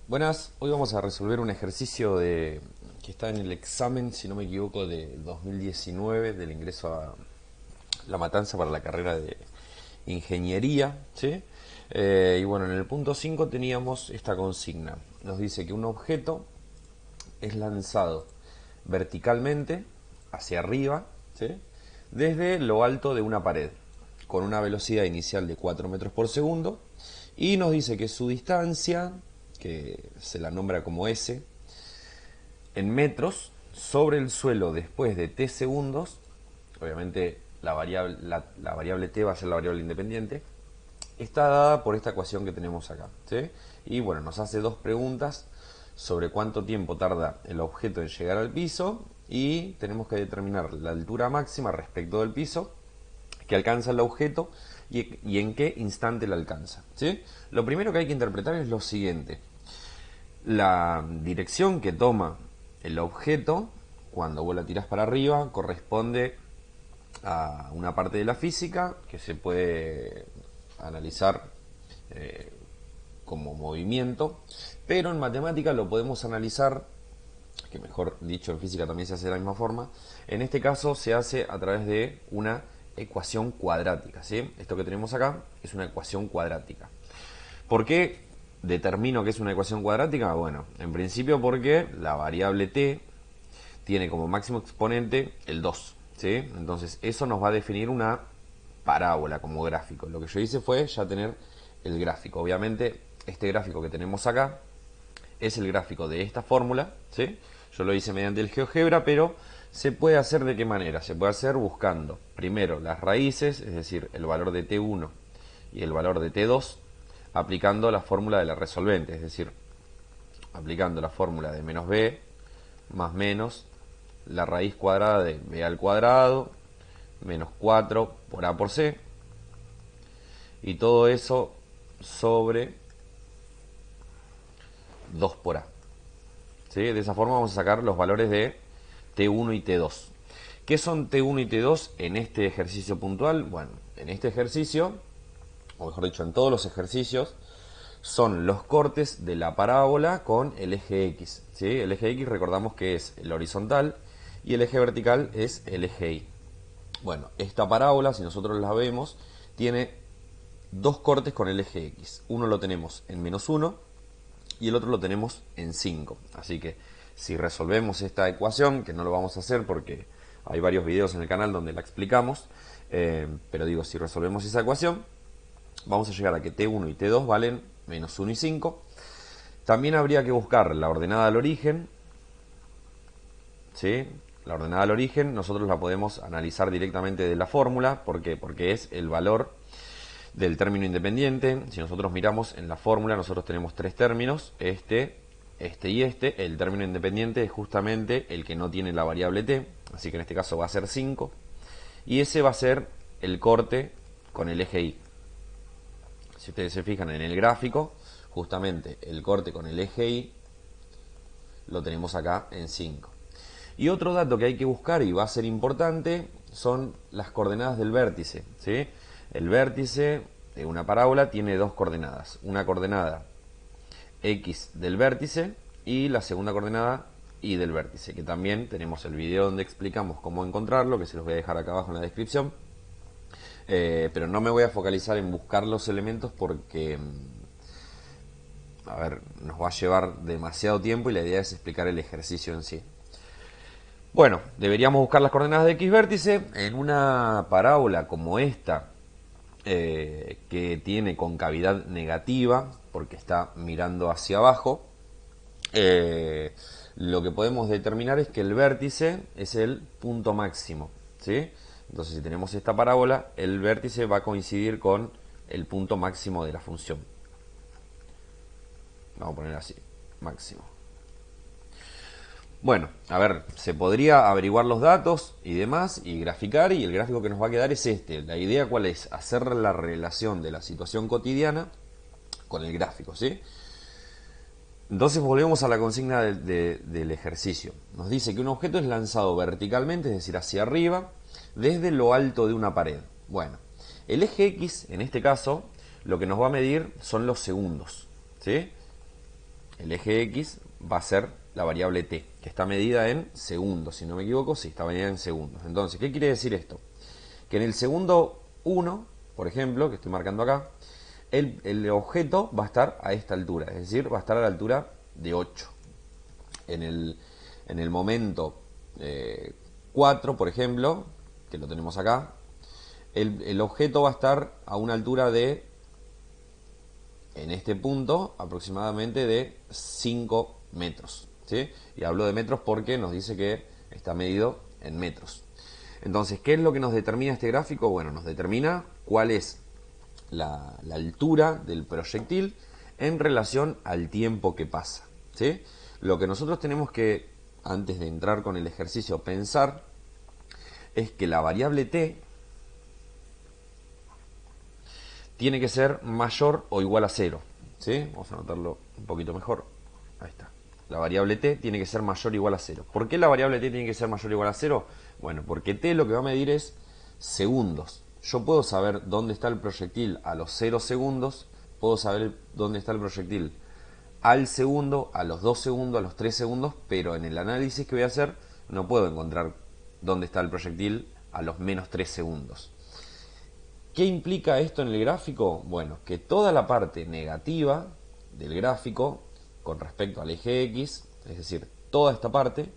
Buenas, hoy vamos a resolver un ejercicio que está en el examen, si no me equivoco, de 2019 del ingreso a La Matanza para la carrera de ingeniería, ¿sí? Y bueno, en el punto 5 teníamos esta consigna. Nos dice que un objeto es lanzado verticalmente hacia arriba, ¿sí? Desde lo alto de una pared, con una velocidad inicial de 4 metros por segundo, y nos dice que su distancia, que se la nombra como S, en metros sobre el suelo después de t segundos, obviamente la variable t va a ser la variable independiente, está dada por esta ecuación que tenemos acá, ¿sí? Y bueno, nos hace dos preguntas sobre cuánto tiempo tarda el objeto en llegar al piso y tenemos que determinar la altura máxima respecto del piso que alcanza el objeto y en qué instante la alcanza, ¿sí? Lo primero que hay que interpretar es lo siguiente. La dirección que toma el objeto cuando vos la tirás para arriba corresponde a una parte de la física que se puede analizar eh, como movimiento, pero en matemática lo podemos analizar, que mejor dicho en física también se hace de la misma forma. En este caso se hace a través de una ecuación cuadrática, ¿sí? Esto que tenemos acá es una ecuación cuadrática. ¿Por qué determino que es una ecuación cuadrática? Bueno, en principio porque la variable t tiene como máximo exponente el 2, ¿sí? Entonces eso nos va a definir una parábola como gráfico. Lo que yo hice fue ya tener el gráfico. Obviamente este gráfico que tenemos acá es el gráfico de esta fórmula, ¿sí? Yo lo hice mediante el GeoGebra, pero se puede hacer de qué manera. Se puede hacer buscando primero las raíces, es decir, el valor de t1 y el valor de t2, aplicando la fórmula de la resolvente, es decir, aplicando la fórmula de menos b más menos la raíz cuadrada de b al cuadrado menos 4 por a por c, y todo eso sobre 2 por a. ¿Sí? De esa forma vamos a sacar los valores de T1 y T2. ¿Qué son T1 y T2 en este ejercicio puntual? Bueno, en este ejercicio, o mejor dicho, en todos los ejercicios, son los cortes de la parábola con el eje X, ¿sí? El eje X recordamos que es el horizontal y el eje vertical es el eje Y. Bueno, esta parábola, si nosotros la vemos, tiene dos cortes con el eje X. Uno lo tenemos en -1 y el otro lo tenemos en 5. Así que si resolvemos esta ecuación, que no lo vamos a hacer porque hay varios videos en el canal donde la explicamos, pero digo, si resolvemos esa ecuación, vamos a llegar a que T1 y T2 valen -1 y 5. También habría que buscar la ordenada al origen, ¿sí? La ordenada al origen nosotros la podemos analizar directamente de la fórmula. ¿Por qué? Porque es el valor del término independiente. Si nosotros miramos en la fórmula, nosotros tenemos tres términos, este y este. El término independiente es justamente el que no tiene la variable t, así que en este caso va a ser 5, y ese va a ser el corte con el eje y. Si ustedes se fijan en el gráfico, justamente el corte con el eje y lo tenemos acá en 5. Y otro dato que hay que buscar y va a ser importante son las coordenadas del vértice, ¿sí? El vértice de una parábola tiene dos coordenadas. Una coordenada X del vértice y la segunda coordenada Y del vértice, que también tenemos el video donde explicamos cómo encontrarlo, que se los voy a dejar acá abajo en la descripción. Pero no me voy a focalizar en buscar los elementos porque, a ver, nos va a llevar demasiado tiempo y la idea es explicar el ejercicio en sí. Bueno, deberíamos buscar las coordenadas de X vértice en una parábola como esta, que tiene concavidad negativa porque está mirando hacia abajo. Lo que podemos determinar es que el vértice es el punto máximo, ¿sí? Entonces, si tenemos esta parábola, el vértice va a coincidir con el punto máximo de la función. Vamos a poner así, máximo. Bueno, a ver, se podría averiguar los datos y demás y graficar, y el gráfico que nos va a quedar es este. La idea, ¿cuál es? Hacer la relación de la situación cotidiana con el gráfico, ¿sí? Entonces volvemos a la consigna del ejercicio. Nos dice que un objeto es lanzado verticalmente, es decir, hacia arriba, desde lo alto de una pared. Bueno, el eje X, en este caso, lo que nos va a medir son los segundos, ¿sí? el eje X va a ser la variable t, que está medida en segundos, si no me equivoco, sí, está medida en segundos. Entonces, ¿qué quiere decir esto? Que en el segundo 1, por ejemplo, que estoy marcando acá, el objeto va a estar a esta altura, es decir, va a estar a la altura de 8. En el momento 4, por ejemplo, que lo tenemos acá, el objeto va a estar a una altura de, en este punto, aproximadamente de 5 metros. ¿Sí? Y hablo de metros porque nos dice que está medido en metros. Entonces, ¿qué es lo que nos determina este gráfico? Bueno, nos determina cuál es la altura del proyectil en relación al tiempo que pasa. ¿Sí? Lo que nosotros tenemos que, antes de entrar con el ejercicio, pensar es que la variable t tiene que ser mayor o igual a 0. ¿Sí? Vamos a anotarlo un poquito mejor. Ahí está. La variable t tiene que ser mayor o igual a 0. ¿Por qué la variable t tiene que ser mayor o igual a 0? Bueno, porque t lo que va a medir es segundos. Yo puedo saber dónde está el proyectil a los 0 segundos, puedo saber dónde está el proyectil al segundo, a los 2 segundos, a los 3 segundos, pero en el análisis que voy a hacer no puedo encontrar dónde está el proyectil a los menos 3 segundos. ¿Qué implica esto en el gráfico? Bueno, que toda la parte negativa del gráfico con respecto al eje X, es decir, toda esta parte,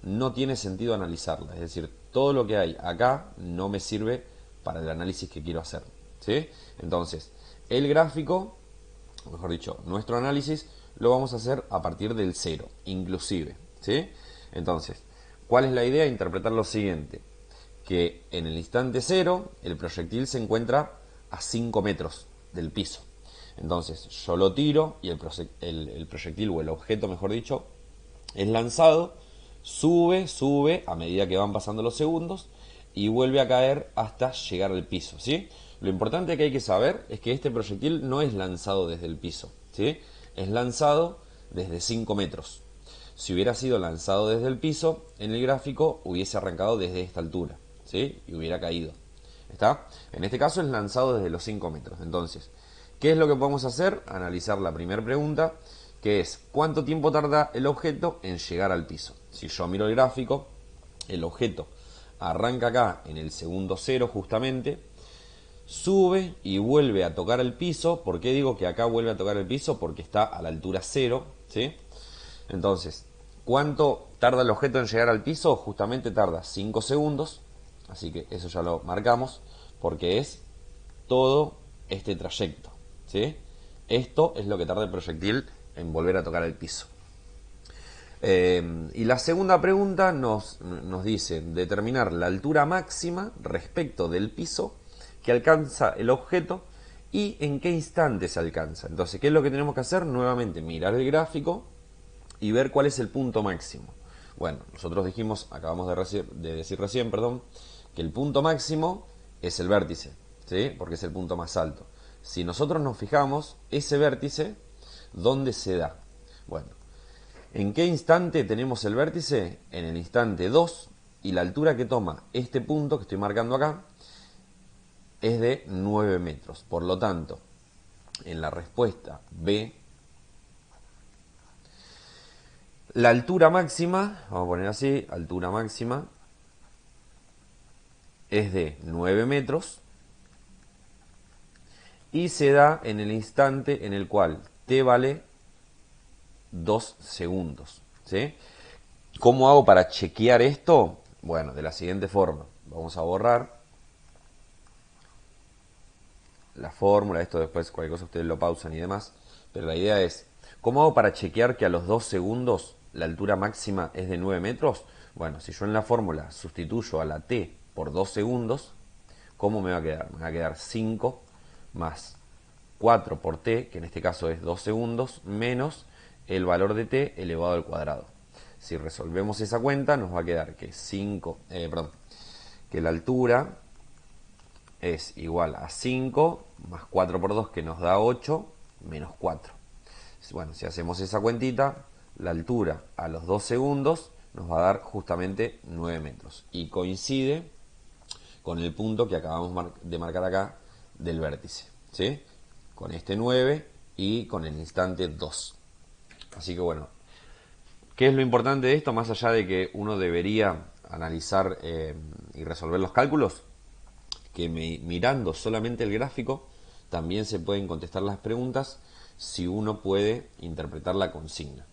no tiene sentido analizarla. Es decir, todo lo que hay acá no me sirve para el análisis que quiero hacer. ¿Sí? Entonces, el gráfico, o mejor dicho, nuestro análisis, lo vamos a hacer a partir del 0, inclusive. ¿Sí? Entonces, ¿cuál es la idea? Interpretar lo siguiente. Que en el instante 0 el proyectil se encuentra a 5 metros del piso. Entonces yo lo tiro y el proyectil, o el objeto mejor dicho, es lanzado, sube a medida que van pasando los segundos y vuelve a caer hasta llegar al piso. ¿Sí? Lo importante que hay que saber es que este proyectil no es lanzado desde el piso, ¿sí? Es lanzado desde 5 metros. Si hubiera sido lanzado desde el piso, en el gráfico hubiese arrancado desde esta altura, ¿sí? Y hubiera caído. ¿Está? En este caso es lanzado desde los 5 metros. Entonces, ¿qué es lo que podemos hacer? Analizar la primera pregunta, que es ¿cuánto tiempo tarda el objeto en llegar al piso? Si yo miro el gráfico, el objeto arranca acá en el segundo 0 justamente, sube y vuelve a tocar el piso. ¿Por qué digo que acá vuelve a tocar el piso? Porque está a la altura 0, ¿sí? Entonces, ¿cuánto tarda el objeto en llegar al piso? Justamente tarda 5 segundos, así que eso ya lo marcamos, porque es todo este trayecto, ¿sí? Esto es lo que tarda el proyectil en volver a tocar el piso. Y la segunda pregunta nos dice determinar la altura máxima respecto del piso que alcanza el objeto y en qué instante se alcanza. Entonces, ¿qué es lo que tenemos que hacer? Nuevamente, mirar el gráfico y ver cuál es el punto máximo. Bueno, nosotros dijimos, acabamos de decir recién, que el punto máximo es el vértice, ¿sí? Porque es el punto más alto. Si nosotros nos fijamos, ese vértice, ¿dónde se da? Bueno, ¿en qué instante tenemos el vértice? En el instante 2, y la altura que toma este punto que estoy marcando acá es de 9 metros. Por lo tanto, en la respuesta B, la altura máxima, vamos a poner así, altura máxima es de 9 metros y se da en el instante en el cual t vale 2 segundos. ¿Sí? ¿Cómo hago para chequear esto? Bueno, de la siguiente forma. Vamos a borrar la fórmula, esto después cualquier cosa ustedes lo pausan y demás, pero la idea es, ¿cómo hago para chequear que a los 2 segundos la altura máxima es de 9 metros? Bueno, si yo en la fórmula sustituyo a la t por 2 segundos, ¿cómo me va a quedar? Me va a quedar 5 más 4 por t, que en este caso es 2 segundos, menos el valor de t elevado al cuadrado. Si resolvemos esa cuenta, nos va a quedar que que la altura es igual a 5 más 4 por 2, que nos da 8, menos 4. Bueno, si hacemos esa cuentita, la altura a los 2 segundos nos va a dar justamente 9 metros. Y coincide con el punto que acabamos de marcar acá del vértice, ¿sí? Con este 9 y con el instante 2. Así que bueno, ¿qué es lo importante de esto? Más allá de que uno debería analizar y resolver los cálculos, que mirando solamente el gráfico también se pueden contestar las preguntas si uno puede interpretar la consigna.